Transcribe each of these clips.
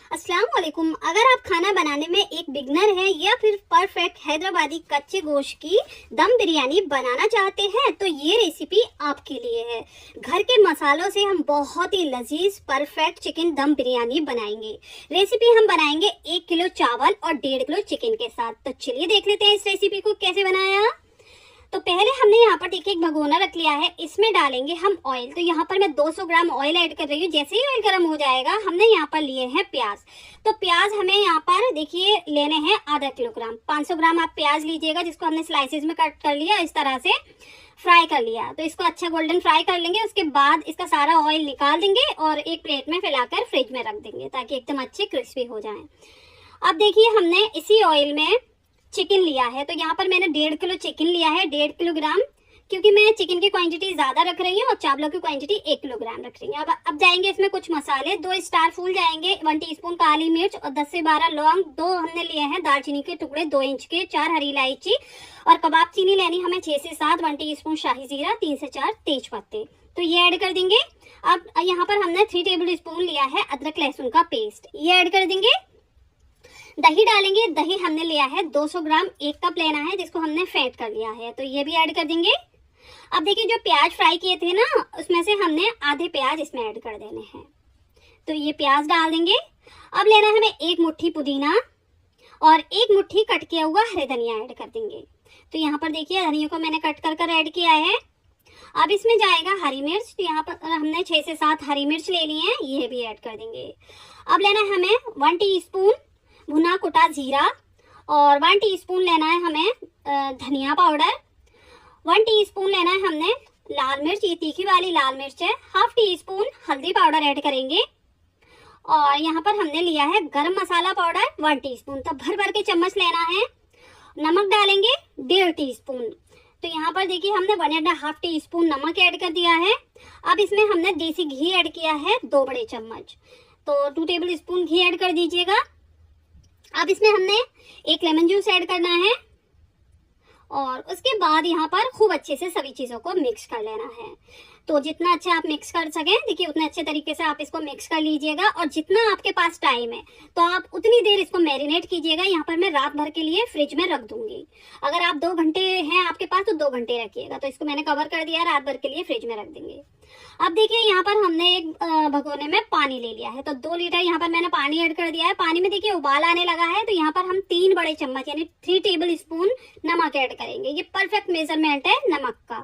अस्सलाम वालेकुम। अगर आप खाना बनाने में एक बिगनर हैं या फिर परफेक्ट हैदराबादी कच्चे गोश्त की दम बिरयानी बनाना चाहते हैं तो ये रेसिपी आपके लिए है। घर के मसालों से हम बहुत ही लजीज परफेक्ट चिकन दम बिरयानी बनाएंगे। रेसिपी हम बनाएंगे 1 किलो चावल और 1.5 किलो चिकन के साथ। तो चलिए देख लेते हैं इस रेसिपी को कैसे बनाया। तो पहले हमने यहाँ पर देखिए एक भगोना रख लिया है, इसमें डालेंगे हम ऑयल। तो यहाँ पर मैं 200 ग्राम ऑयल ऐड कर रही हूँ। जैसे ही ऑयल गर्म हो जाएगा हमने यहाँ पर लिए हैं प्याज। तो प्याज हमें यहाँ पर देखिए लेने हैं आधा किलोग्राम। 500 ग्राम आप प्याज लीजिएगा जिसको हमने स्लाइसेस में कट कर लिया, इस तरह से फ्राई कर लिया। तो इसको अच्छा गोल्डन फ्राई कर लेंगे। उसके बाद इसका सारा ऑयल निकाल देंगे और एक प्लेट में फैलाकर फ्रिज में रख देंगे ताकि एकदम अच्छे क्रिस्पी हो जाए। अब देखिए हमने इसी ऑयल में चिकन लिया है। तो यहाँ पर मैंने 1.5 किलो चिकन लिया है, 1.5 किलोग्राम, क्योंकि मैं चिकन की क्वांटिटी ज्यादा रख रही हूँ और चावलों की क्वांटिटी 1 किलोग्राम रख रही हूँ। अब जाएंगे इसमें कुछ मसाले। 2 स्टार फूल जाएंगे, 1 टीस्पून काली मिर्च और 10 से 12 लौंग, 2 हमने लिए हैं दालचीनी के टुकड़े 2 इंच के, 4 हरी इलायची और कबाब चीनी लेनी हमें 6 से 7, 1 टीस्पून शाही जीरा, 3 से 4 तेज पत्ते। तो ये ऐड कर देंगे। अब यहाँ पर हमने 3 टेबल स्पून लिया है अदरक लहसुन का पेस्ट, ये ऐड कर देंगे। दही डालेंगे। दही हमने लिया है 200 ग्राम, 1 कप लेना है जिसको हमने फेंट कर लिया है, तो ये भी ऐड कर देंगे। अब देखिए जो प्याज फ्राई किए थे ना उसमें से हमने आधे प्याज इसमें ऐड कर देने हैं, तो ये प्याज डाल देंगे। अब लेना है हमें 1 मुट्ठी पुदीना और 1 मुट्ठी कट किया हुआ हरे धनिया ऐड कर देंगे। तो यहाँ पर देखिए धनिया को मैंने कट कर ऐड किया है। अब इसमें जाएगा हरी मिर्च। तो यहाँ पर हमने 6 से 7 हरी मिर्च ले ली है, ये भी ऐड कर देंगे। अब लेना है हमें 1 टीस्पून भुना कुटा जीरा और 1 टीस्पून लेना है हमें धनिया पाउडर। 1 टीस्पून लेना है हमने लाल मिर्च, ये तीखी वाली लाल मिर्च है। हाफ टीस्पून हल्दी पाउडर ऐड करेंगे और यहाँ पर हमने लिया है गरम मसाला पाउडर 1 टीस्पून। तो भर भर के चम्मच लेना है। नमक डालेंगे 1.5 टीस्पून। तो यहाँ पर देखिए हमने 1.5 टीस्पून नमक ऐड कर दिया है। अब इसमें हमने देसी घी ऐड किया है 2 बड़े चम्मच, तो 2 टेबल स्पून घी ऐड कर दीजिएगा। अब इसमें हमने 1 लेमन जूस ऐड करना है और उसके बाद यहाँ पर खूब अच्छे से सभी चीजों को मिक्स कर लेना है। तो जितना अच्छा आप मिक्स कर सकें देखिए उतने अच्छे तरीके से आप इसको मिक्स कर लीजिएगा और जितना आपके पास टाइम है तो आप उतनी देर इसको मैरिनेट कीजिएगा। यहाँ पर मैं रात भर के लिए फ्रिज में रख दूंगी। अगर आप 2 घंटे हैं आपके पास तो 2 घंटे रखिएगा। तो इसको मैंने कवर कर दिया, रात भर के लिए फ्रिज में रख देंगे। अब देखिए यहाँ पर हमने एक भगोने में पानी ले लिया है, तो 2 लीटर यहाँ पर मैंने पानी ऐड कर दिया है। पानी में देखिए उबाल आने लगा है, तो यहाँ पर हम 3 बड़े चम्मच यानी 3 टेबल स्पून नमक ऐड करेंगे। ये परफेक्ट मेजरमेंट है नमक का।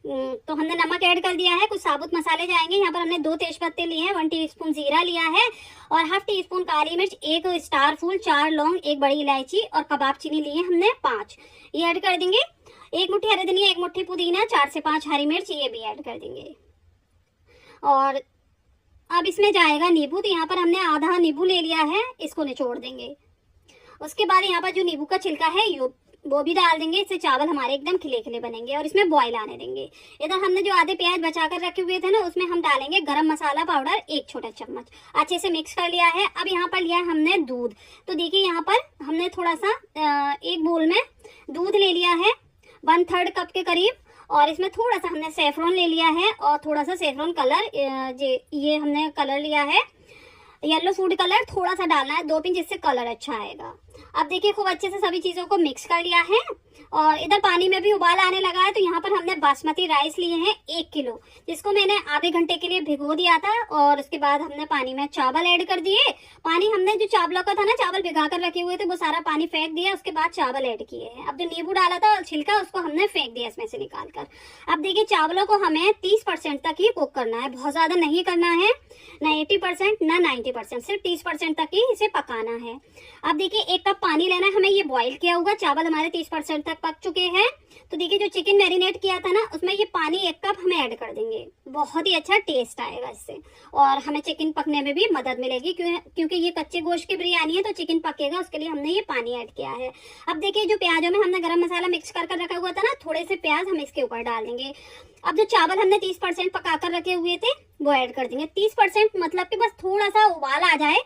तो हमने नमक ऐड कर दिया है। कुछ साबुत मसाले जाएंगे। यहाँ पर हमने 2 तेज पत्ते लिए हैं, 1 टीस्पून जीरा लिया है और हाफ टीस्पून काली मिर्च, 1 स्टार फूल, 4 लौंग, 1 बड़ी इलायची और कबाब चीनी लिए हमने 5, ये ऐड कर देंगे। 1 मुट्ठी हरी धनिया, 1 मुट्ठी पुदीना, 4 से 5 हरी मिर्च, ये भी ऐड कर देंगे। और अब इसमें जाएगा नींबू। तो यहाँ पर हमने आधा नींबू ले लिया है, इसको निचोड़ देंगे। उसके बाद यहाँ पर जो नींबू का छिलका है वो भी डाल देंगे। इससे चावल हमारे एकदम खिले खिले बनेंगे और इसमें बॉईल आने देंगे। इधर हमने जो आधे प्याज बचाकर रखे हुए थे ना उसमें हम डालेंगे गरम मसाला पाउडर 1 छोटा चम्मच। अच्छे से मिक्स कर लिया है। अब यहाँ पर लिया है हमने दूध। तो देखिए यहाँ पर हमने थोड़ा सा एक बोल में दूध ले लिया है 1/3 कप के करीब और इसमें थोड़ा सा हमने सेफ्रॉन ले लिया है और थोड़ा सा सेफ्रॉन कलर, ये हमने कलर लिया है येलो फूड कलर, थोड़ा सा डालना है 2 पिंच, जिससे कलर अच्छा आएगा। अब देखिए खूब अच्छे से सभी चीजों को मिक्स कर लिया है और इधर पानी में भी उबाल आने लगा है। तो यहाँ पर हमने बासमती राइस लिए हैं 1 किलो, जिसको मैंने आधे घंटे के लिए भिगो दिया था और उसके बाद हमने पानी में चावल ऐड कर दिए। पानी हमने जो चावलों का था ना, चावल भिगा कर रखे हुए थे, वो सारा पानी फेंक दिया। उसके बाद चावल ऐड किए हैं। अब जो नींबू डाला था छिलका उसको हमने फेंक दिया इसमें से निकाल कर। अब देखिए चावलों को हमें 30% तक ही कुक करना है, बहुत ज्यादा नहीं करना है, ना 80% ना 90%, सिर्फ 30% तक ही इसे पकाना है। अब देखिए 1 कप पानी लेना है हमें, ये बॉईल किया हुआ चावल हमारे 30% तक पक चुके हैं। तो देखिए जो चिकन मैरिनेट किया था ना उसमें ये पानी 1 कप हमें ऐड कर देंगे। बहुत ही अच्छा टेस्ट आएगा इससे और हमें चिकन पकने में भी मदद मिलेगी, क्योंकि ये कच्चे गोश्त की बिरयानी है तो चिकन पकेगा, उसके लिए हमने ये पानी ऐड किया है। अब देखिए जो प्याजों में हमने गरम मसाला मिक्स कर रखा हुआ था ना, थोड़े से प्याज हम इसके ऊपर डाल देंगे। अब जो चावल हमने 30% पका कर रखे हुए थे वो ऐड कर देंगे। 30% मतलब कि बस थोड़ा सा उबाल आ जाए,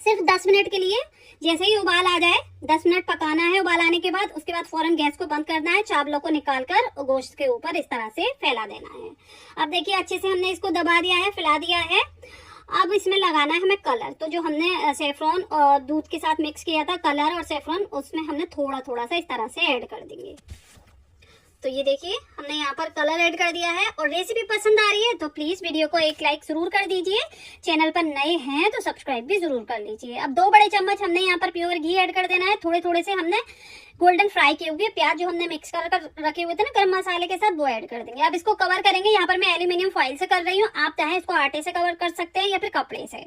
सिर्फ 10 मिनट के लिए। जैसे ही उबाल आ जाए 10 मिनट पकाना है। उबाल आने के बाद उसके बाद फौरन गैस को बंद करना है, चावलों को निकालकर गोश्त के ऊपर इस तरह से फैला देना है। अब देखिए अच्छे से हमने इसको दबा दिया है, फैला दिया है। अब इसमें लगाना है हमें कलर। तो जो हमने सेफ्रॉन और दूध के साथ मिक्स किया था कलर और सेफ्रॉन, उसमें हमने थोड़ा थोड़ा सा इस तरह से ऐड कर देंगे। तो ये देखिए हमने यहाँ पर कलर ऐड कर दिया है। और रेसिपी पसंद आ रही है तो प्लीज वीडियो को एक लाइक जरूर कर दीजिए। चैनल पर नए हैं तो सब्सक्राइब भी जरूर कर लीजिए। अब 2 बड़े चम्मच हमने यहाँ पर प्योर घी ऐड कर देना है। थोड़े थोड़े से हमने गोल्डन फ्राई किए हुए प्याज जो हमने मिक्स कर रखे हुए थे ना गरम मसाले के साथ, वो ऐड कर देंगे। अब इसको कवर करेंगे। यहाँ पर मैं एल्यूमिनियम फॉइल से कर रही हूँ, आप चाहे इसको आटे से कवर कर सकते हैं या फिर कपड़े से,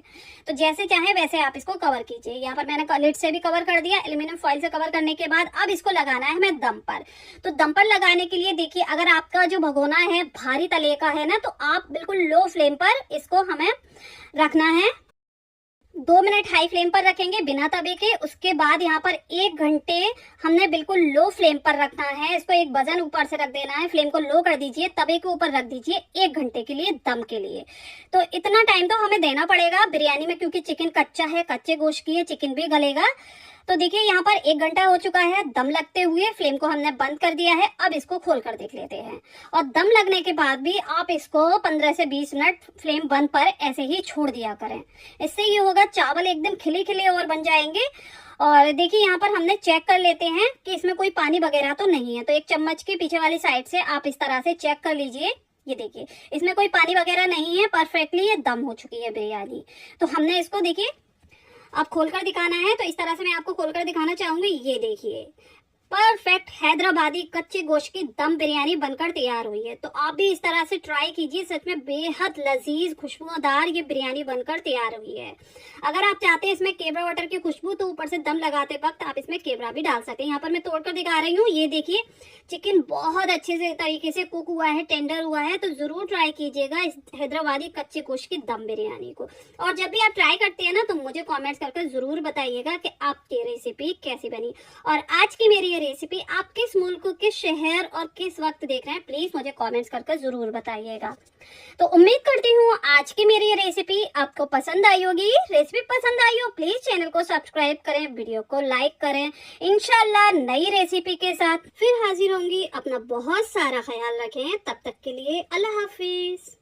तो जैसे चाहे वैसे आप इसको कवर कीजिए। यहाँ पर मैंने लिड से भी कवर कर दिया। एल्यूमिनियम फॉइल से कवर करने के बाद अब इसको लगाना है हमें दम पर। तो दम पर लगाने के लिए देखिए, अगर आपका जो भगोना है भारी तले का है ना, तो आप बिल्कुल लो फ्लेम पर इसको हमें रखना है। 2 मिनट हाई फ्लेम पर रखेंगे बिना तवे के। उसके बाद यहाँ पर 1 घंटे हमने बिल्कुल लो फ्लेम पर रखना है। इसको एक वजन ऊपर से रख देना है। फ्लेम को लो कर दीजिए, तवे के ऊपर रख दीजिए 1 घंटे के लिए दम के लिए। तो इतना टाइम तो हमें देना पड़ेगा बिरयानी में, क्योंकि चिकन कच्चा है, कच्चे गोश्त की है, चिकन भी गलेगा। तो देखिए यहाँ पर 1 घंटा हो चुका है दम लगते हुए। फ्लेम को हमने बंद कर दिया है। अब इसको खोल कर देख लेते हैं। और दम लगने के बाद भी आप इसको 15 से 20 मिनट फ्लेम बंद पर ऐसे ही छोड़ दिया करें। इससे ये होगा चावल एकदम खिले खिले और बन जाएंगे। और देखिए यहाँ पर हमने चेक कर लेते हैं कि इसमें कोई पानी वगैरह तो नहीं है। तो एक चम्मच के पीछे वाली साइड से आप इस तरह से चेक कर लीजिए। ये देखिए इसमें कोई पानी वगैरह नहीं है, परफेक्टली ये दम हो चुकी है बिरयानी। तो हमने इसको देखिए अब खोलकर दिखाना है। तो इस तरह से मैं आपको खोलकर दिखाना चाहूंगी। ये देखिए परफेक्ट हैदराबादी कच्चे गोश्त की दम बिरयानी बनकर तैयार हुई है। तो आप भी इस तरह से ट्राई कीजिए। सच में बेहद लजीज खुशबूदार ये बिरयानी बनकर तैयार हुई है। अगर आप चाहते हैं इसमें केवड़ा वाटर की खुशबू, तो ऊपर से दम लगाते वक्त आप इसमें केवड़ा भी डाल सकते हैं। यहाँ पर मैं तोड़कर दिखा रही हूँ। ये देखिए चिकन बहुत अच्छे से तरीके से कुक हुआ है, टेंडर हुआ है। तो जरूर ट्राई कीजिएगा इस हैदराबादी कच्चे गोश्त की दम बिरयानी को। और जब भी आप ट्राई करते हैं ना, तो मुझे कॉमेंट्स करके जरूर बताइएगा कि आपकी रेसिपी कैसी बनी। और आज की मेरी रेसिपी आप किस मुल्क, किस शहर और किस वक्त देख रहे हैं, प्लीज मुझे कमेंट्स करके जरूर बताइएगा। तो उम्मीद करती हूँ आज की मेरी ये रेसिपी आपको पसंद आई होगी। रेसिपी पसंद आई हो प्लीज चैनल को सब्सक्राइब करें, वीडियो को लाइक करें। इंशाल्लाह नई रेसिपी के साथ फिर हाजिर होंगी। अपना बहुत सारा ख्याल रखें। तब तक के लिए अल्लाह हाफिज।